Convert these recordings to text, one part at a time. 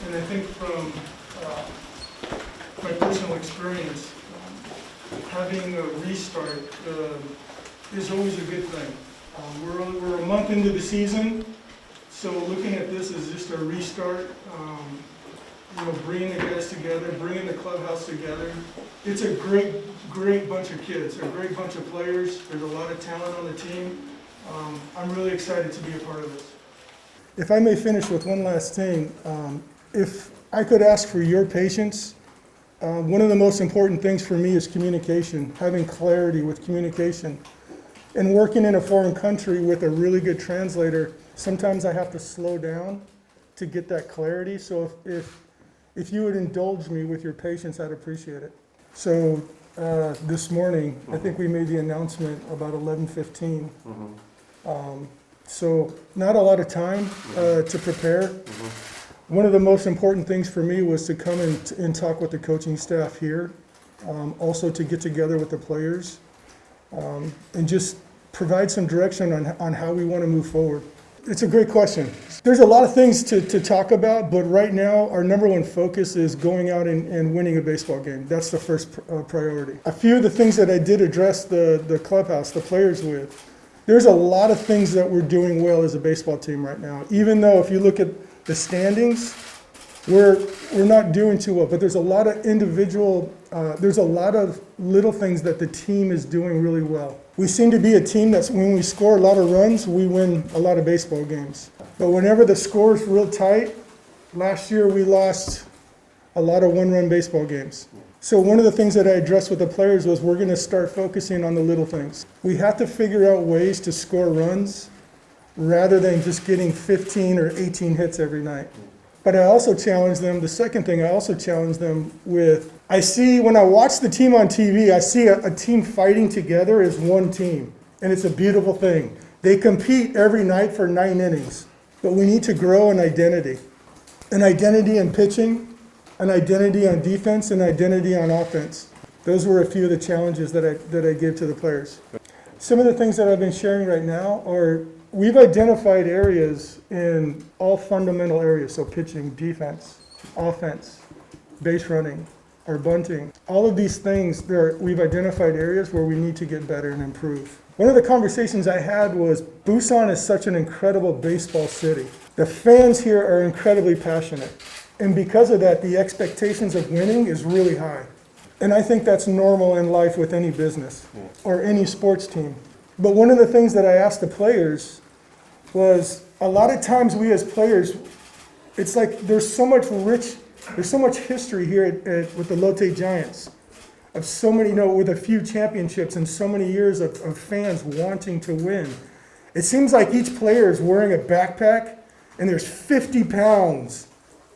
And I think from my personal experience, having a restart is always a good thing. We're a month into the season, so looking at this as just a restart, bringing the guys together, bringing the clubhouse together. It's a great bunch of kids, a great bunch of players. There's a lot of talent on the team. I'm really excited to be a part of this. If I may finish with one last thing, if I could ask for your patience, one of the most important things for me is communication, having clarity with communication. And working in a foreign country with a really good translator, sometimes I have to slow down to get that clarity. So if you would indulge me with your patience, I'd appreciate it. So this morning, I think we made the announcement about 11:15. So not a lot of time to prepare. One of the most important things for me was to come and talk with the coaching staff here, also to get together with the players, and just provide some direction on how we want to move forward. It's a great question. There's a lot of things to talk about, but right now our number one focus is going out and winning a baseball game. That's the first priority. A few of the things that I did address the clubhouse, the players with, there's a lot of things that we're doing well as a baseball team right now. Even though if you look at the standings, we're not doing too well, but there's a lot of there's a lot of little things that the team is doing really well. We seem to be a team that's, when we score a lot of runs, we win a lot of baseball games. But whenever the score is real tight, last year we lost a lot of one-run baseball games. So one of the things that I addressed with the players was we're going to start focusing on the little things. We have to figure out ways to score runs rather than just getting 15 or 18 hits every night. But I also challenge them, the second thing I also challenge them with, when I watch the team on TV, I see a team fighting together as one team. And it's a beautiful thing. They compete every night for 9 innings. But we need to grow an identity. An identity in pitching, an identity on defense, an identity on offense. Those were a few of the challenges that I give to the players. Some of the things that I've been sharing right now are, we've identified areas in all fundamental areas, so pitching, defense, offense, base running, or bunting. All of these things, we've identified areas where we need to get better and improve. One of the conversations I had was, Busan is such an incredible baseball city. The fans here are incredibly passionate. And because of that, the expectations of winning is really high. And I think that's normal in life with any business or any sports team. But one of the things that I asked the players was, a lot of times we as players, it's like there's so much history here with the 롯데자이언츠, of so many, with a few championships and so many years of fans wanting to win. It seems like each player is wearing a backpack and there's 50 pounds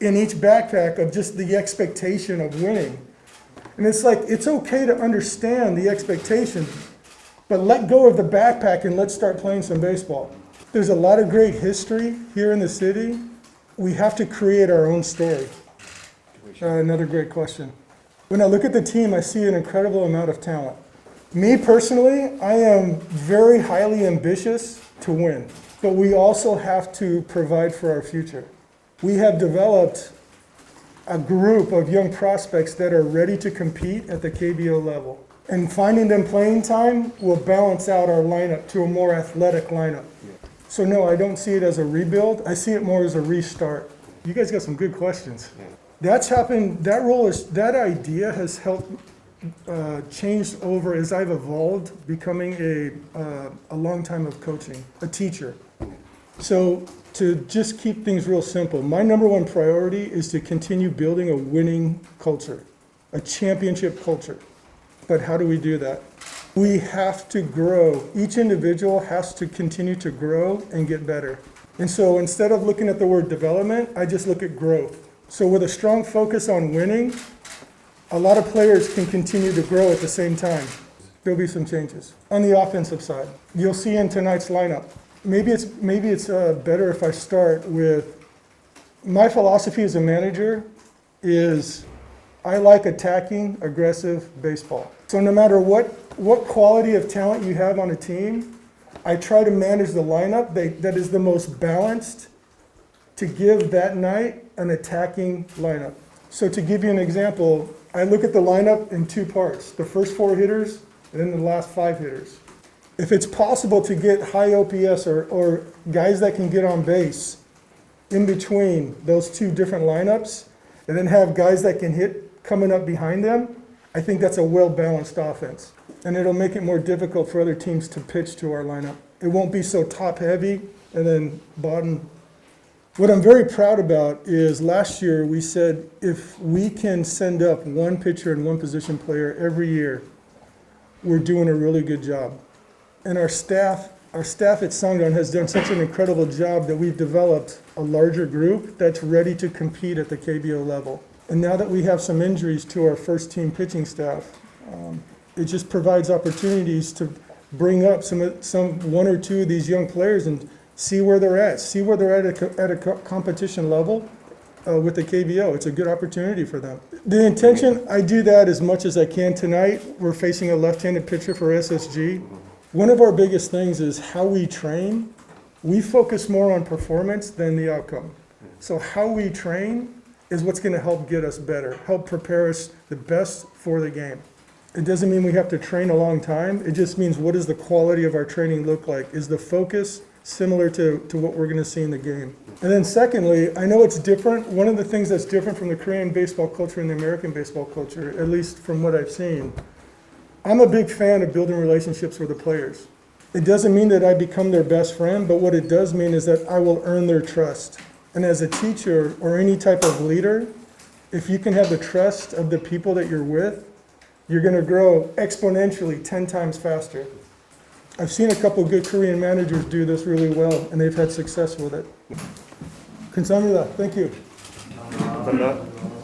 in each backpack of just the expectation of winning. And it's like, it's okay to understand the expectation, but let go of the backpack and let's start playing some baseball. There's a lot of great history here in the city. We have to create our own story. Another great question. When I look at the team, I see an incredible amount of talent. Me personally, I am very highly ambitious to win, but we also have to provide for our future. We have developed a group of young prospects that are ready to compete at the KBO level. And finding them playing time will balance out our lineup to a more athletic lineup. So no, I don't see it as a rebuild. I see it more as a restart. You guys got some good questions. That's happened, that idea has helped change over as I've evolved, becoming a long time of coaching, a teacher. So to just keep things real simple, my number one priority is to continue building a winning culture, a championship culture. But how do we do that? We have to grow. Each individual has to continue to grow and get better. And so instead of looking at the word development, I just look at growth. So with a strong focus on winning, a lot of players can continue to grow at the same time. There'll be some changes. On the offensive side, you'll see in tonight's lineup, maybe it's better if I start with, my philosophy as a manager is I like attacking, aggressive baseball. So no matter what quality of talent you have on a team, I try to manage the lineup that is the most balanced to give that night an attacking lineup. So to give you an example, I look at the lineup in two parts, the first 4 hitters and then the last 5 hitters. If it's possible to get high OPS or guys that can get on base in between those 2 different lineups, and then have guys that can hit coming up behind them, I think that's a well-balanced offense. And it'll make it more difficult for other teams to pitch to our lineup. It won't be so top-heavy and then bottom. What I'm very proud about is last year we said if we can send up 1 pitcher and 1 position player every year, we're doing a really good job. And our staff at Sangdong has done such an incredible job that we've developed a larger group that's ready to compete at the KBO level. And now that we have some injuries to our first team pitching staff, it just provides opportunities to bring up some 1 or 2 of these young players and see where they're at a competition level with the KBO. It's a good opportunity for them. The intention, I do that as much as I can. Tonight, we're facing a left-handed pitcher for SSG. One of our biggest things is how we train. We focus more on performance than the outcome. So how we train is what's going to help get us better, help prepare us the best for the game. It doesn't mean we have to train a long time. It just means what does the quality of our training look like? Is the focus similar to what we're going to see in the game? And then secondly, I know it's different. One of the things that's different from the Korean baseball culture and the American baseball culture, at least from what I've seen, I'm a big fan of building relationships with the players. It doesn't mean that I become their best friend, but what it does mean is that I will earn their trust. And as a teacher or any type of leader, if you can have the trust of the people that you're with, you're going to grow exponentially 10 times faster. I've seen a couple good Korean managers do this really well, and they've had success with it. 감사합니다. Thank you. 감사합니다.